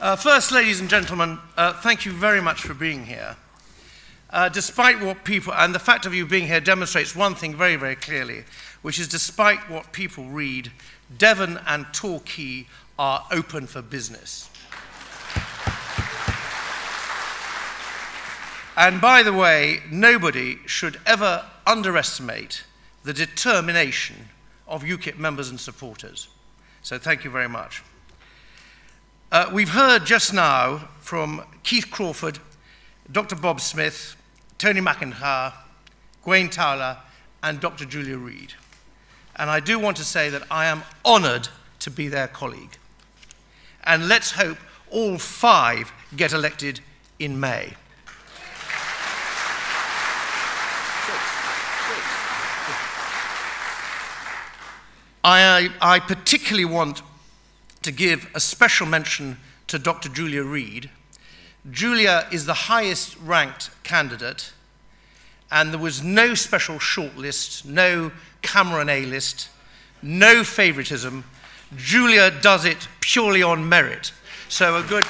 First, ladies and gentlemen, thank you very much for being here. Despite what people, and the fact of you being here demonstrates one thing very, very clearly, which is despite what people read, Devon and Torquay are open for business. And by the way, nobody should ever underestimate the determination of UKIP members and supporters. So thank you very much. We've heard just now from Keith Crawford, Dr. Bob Smith, Tony McIntyre, Gwaine Towler, and Dr. Julia Reid. And I do want to say that I am honoured to be their colleague. And let's hope all 5 get elected in May. I particularly want to give a special mention to Dr. Julia Reid. Julia is the highest ranked candidate, and there was no special shortlist, no Cameron A list, no favoritism. Julia does it purely on merit. So a good...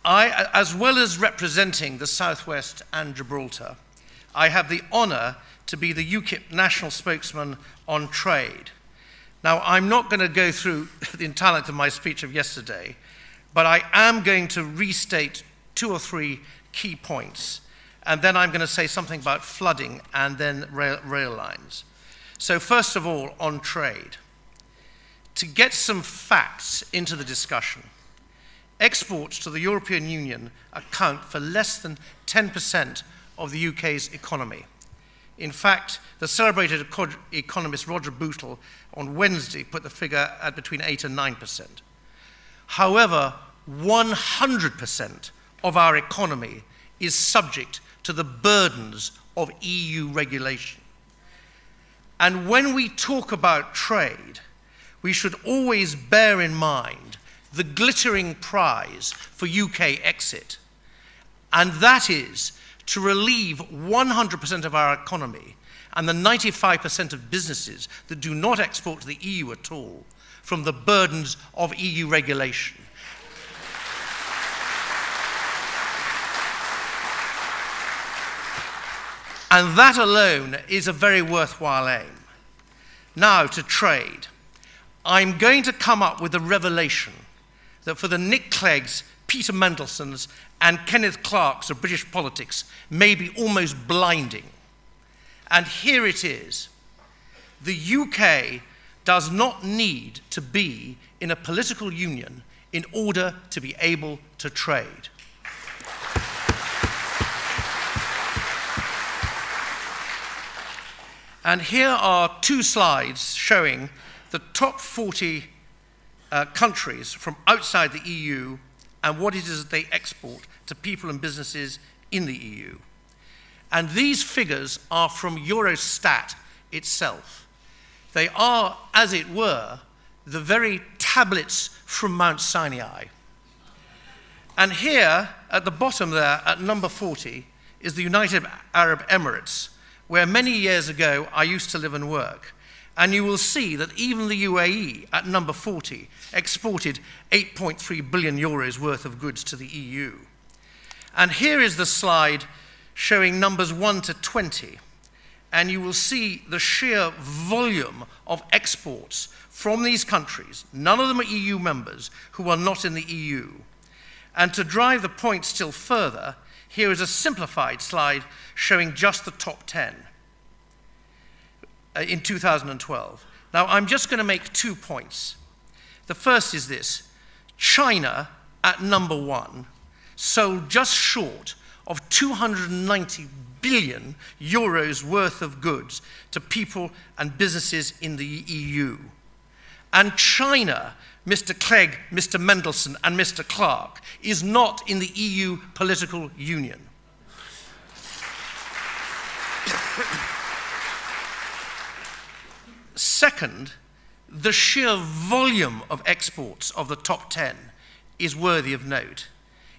as well as representing the Southwest and Gibraltar, I have the honour to be the UKIP national spokesman on trade. Now, I'm not going to go through the entire length of my speech of yesterday, but I am going to restate 2 or 3 key points, and then I'm going to say something about flooding and then rail lines. So first of all, on trade. To get some facts into the discussion, exports to the European Union account for less than 10% of the UK's economy. In fact, the celebrated economist Roger Bootle on Wednesday put the figure at between 8 and 9%. However, 100% of our economy is subject to the burdens of EU regulation. And when we talk about trade, we should always bear in mind the glittering prize for UK exit, and that is to relieve 100% of our economy and the 95% of businesses that do not export to the EU at all from the burdens of EU regulation. And that alone is a very worthwhile aim. Now to trade. I'm going to come up with a revelation that for the Nick Clegg's, Peter Mendelssohn's, and Kenneth Clark's of British politics may be almost blinding. And here it is. The UK does not need to be in a political union in order to be able to trade. And here are 2 slides showing the top 40 countries from outside the EU and what it is that they export to people and businesses in the EU. And these figures are from Eurostat itself. They are, as it were, the very tablets from Mount Sinai. And here, at the bottom there, at number 40, is the United Arab Emirates, where many years ago I used to live and work. And you will see that even the UAE, at number 40, exported 8.3 billion euros worth of goods to the EU. And here is the slide showing numbers 1 to 20. And you will see the sheer volume of exports from these countries, none of them are EU members, who are not in the EU. And to drive the point still further, here is a simplified slide showing just the top 10. In 2012. Now, I'm just going to make 2 points. The first is this. China, at number 1, sold just short of 290 billion euros worth of goods to people and businesses in the EU. And China, Mr. Clegg, Mr. Mendelssohn, and Mr. Clark, is not in the EU political union. Second, the sheer volume of exports of the top 10 is worthy of note.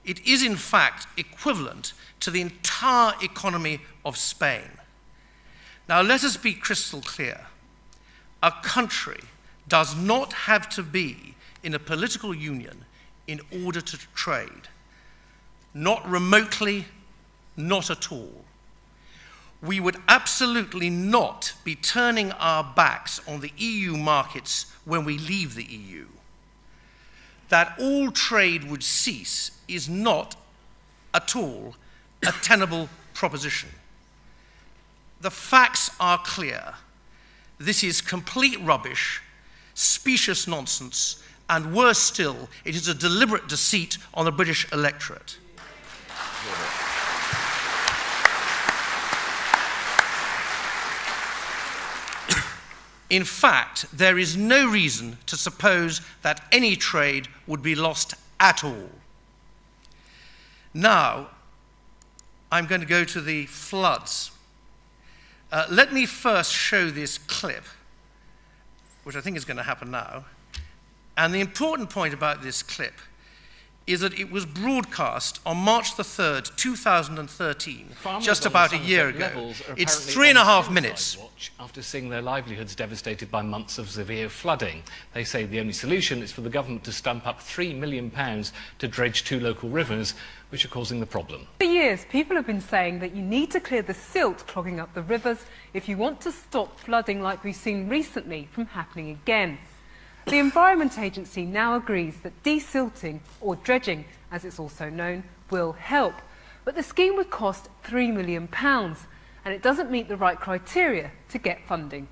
It is, in fact, equivalent to the entire economy of Spain. Now, let us be crystal clear. a country does not have to be in a political union in order to trade. Not remotely, not at all. We would absolutely not be turning our backs on the EU markets when we leave the EU. That all trade would cease is not at all a tenable proposition. The facts are clear. This is complete rubbish, specious nonsense, and worse still, it is a deliberate deceit on the British electorate. In fact, there is no reason to suppose that any trade would be lost at all. Now, I'm going to go to the floods. Let me first show this clip, which I think is going to happen now. And the important point about this clip is that it was broadcast on March the 3rd, 2013, just about a year ago. It's 3.5 minutes. After seeing their livelihoods devastated by months of severe flooding. They say the only solution is for the government to stump up £3 million to dredge 2 local rivers, which are causing the problem. For years, people have been saying that you need to clear the silt clogging up the rivers if you want to stop flooding like we've seen recently from happening again. The Environment Agency now agrees that desilting, or dredging as it's also known, will help. But the scheme would cost £3 million, and it doesn't meet the right criteria to get funding.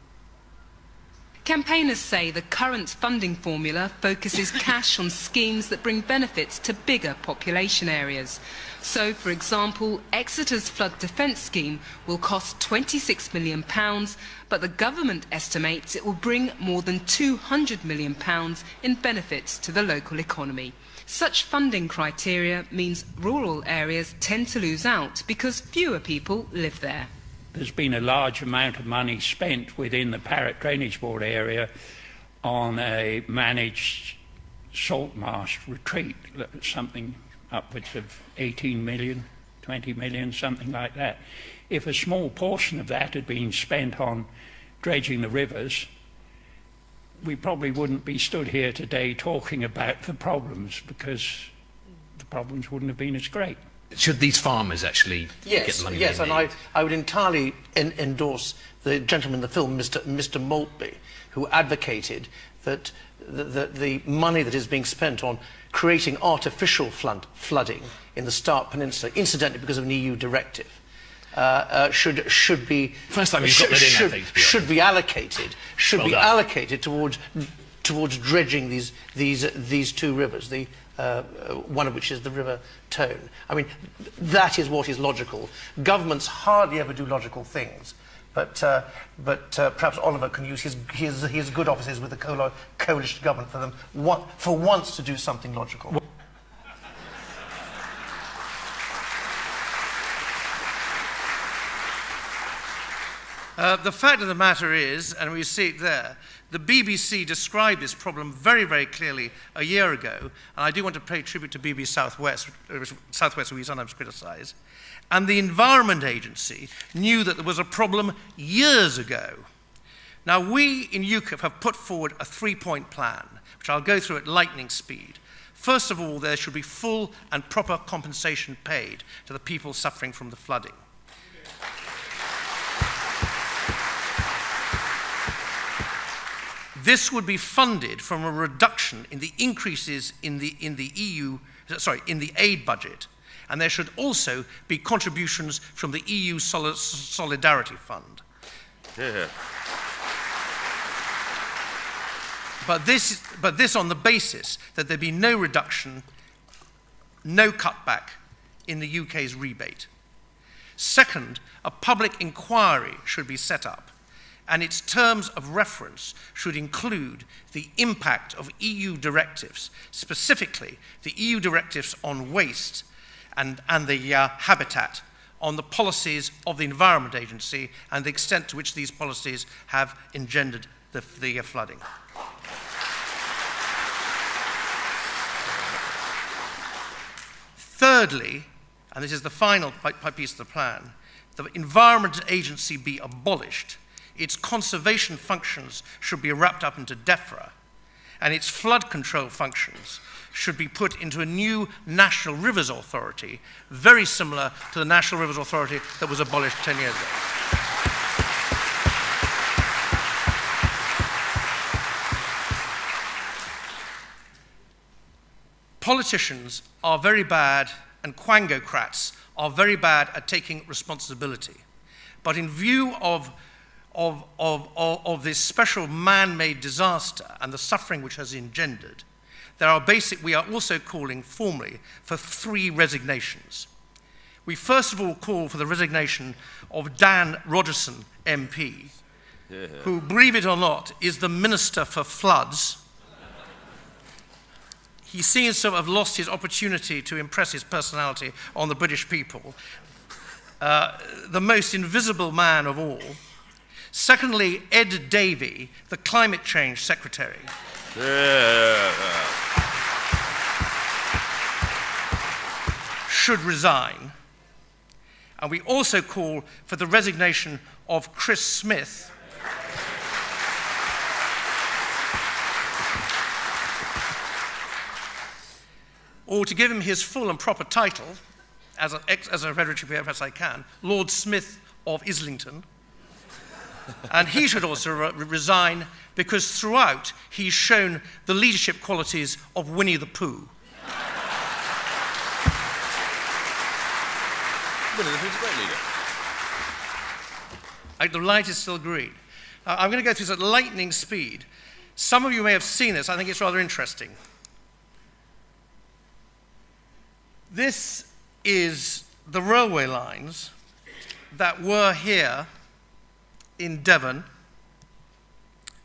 Campaigners say the current funding formula focuses cash on schemes that bring benefits to bigger population areas. So, for example, Exeter's flood defence scheme will cost £26 million, but the government estimates it will bring more than £200 million in benefits to the local economy. Such funding criteria means rural areas tend to lose out because fewer people live there. There's been a large amount of money spent within the Parrett Drainage Board area on a managed salt marsh retreat, something upwards of 18 million, 20 million, something like that. If a small portion of that had been spent on dredging the rivers, we probably wouldn't be stood here today talking about the problems, because the problems wouldn't have been as great. Should these farmers actually get the money they need? Yes, and I would entirely endorse the gentleman in the film, Mr. Maltby, who advocated that the money that is being spent on creating artificial flooding in the Start Peninsula, incidentally because of an EU directive, should be first time you've got that in, I think, should be allocated towards dredging these 2 rivers. One of which is the River Tone. I mean, that is what is logical. Governments hardly ever do logical things, but perhaps Oliver can use his good offices with the coalition government for once to do something logical. The fact of the matter is, and we see it there, the BBC described this problem very, very clearly a year ago, and I do want to pay tribute to BBC Southwest, who we sometimes criticise, and the Environment Agency knew that there was a problem years ago. Now, we in UKIP have put forward a 3-point plan, which I'll go through at lightning speed. First of all, there should be full and proper compensation paid to the people suffering from the flooding. This would be funded from a reduction in the increases in the aid budget, and there should also be contributions from the EU Solidarity Fund. Yeah. But this on the basis that there be no reduction, no cutback in the UK's rebate. Second, a public inquiry should be set up, and its terms of reference should include the impact of EU directives, specifically the EU directives on waste and the habitat, on the policies of the Environment Agency and the extent to which these policies have engendered the flooding. Thirdly, and this is the final piece of the plan, the Environment Agency be abolished its conservation functions should be wrapped up into DEFRA, and its flood control functions should be put into a new National Rivers Authority, very similar to the National Rivers Authority that was abolished 10 years ago. Politicians are very bad, and quangocrats are very bad at taking responsibility. But in view of this special man-made disaster and the suffering which has engendered, we are also calling formally for 3 resignations. We first of all call for the resignation of Dan Rogerson MP, who, believe it or not, is the Minister for Floods. He seems to have lost his opportunity to impress his personality on the British people. The most invisible man of all. Secondly, Ed Davey, the Climate Change Secretary. Should resign. And we also call for the resignation of Chris Smith, or to give him his full and proper title, as a hereditary peer as I can, Lord Smith of Islington. And he should also resign, because throughout he's shown the leadership qualities of Winnie the Pooh. Winnie the Pooh's a great leader. The light is still green. I'm going to go through this at lightning speed. Some of you may have seen this. I think it's rather interesting. This is the railway lines that were here in Devon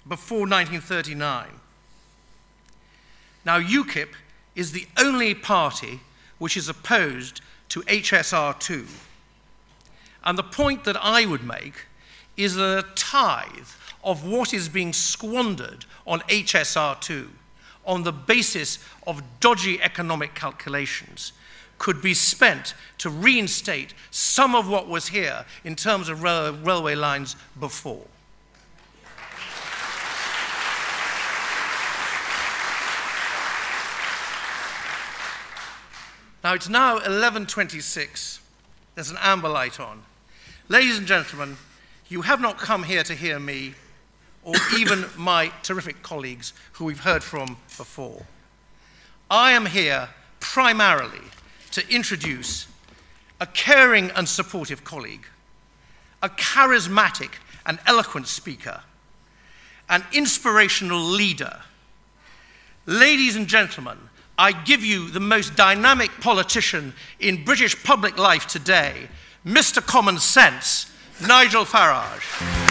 before 1939. Now, UKIP is the only party which is opposed to HSR2. And the point that I would make is that a tithe of what is being squandered on HSR2 on the basis of dodgy economic calculations could be spent to reinstate some of what was here in terms of railway lines before. Now, it's now 11:26. There's an amber light on. Ladies and gentlemen, you have not come here to hear me or even my terrific colleagues who we've heard from before. I am here primarily to introduce a caring and supportive colleague, a charismatic and eloquent speaker, an inspirational leader. Ladies and gentlemen, I give you the most dynamic politician in British public life today, Mr. Common Sense, Nigel Farage.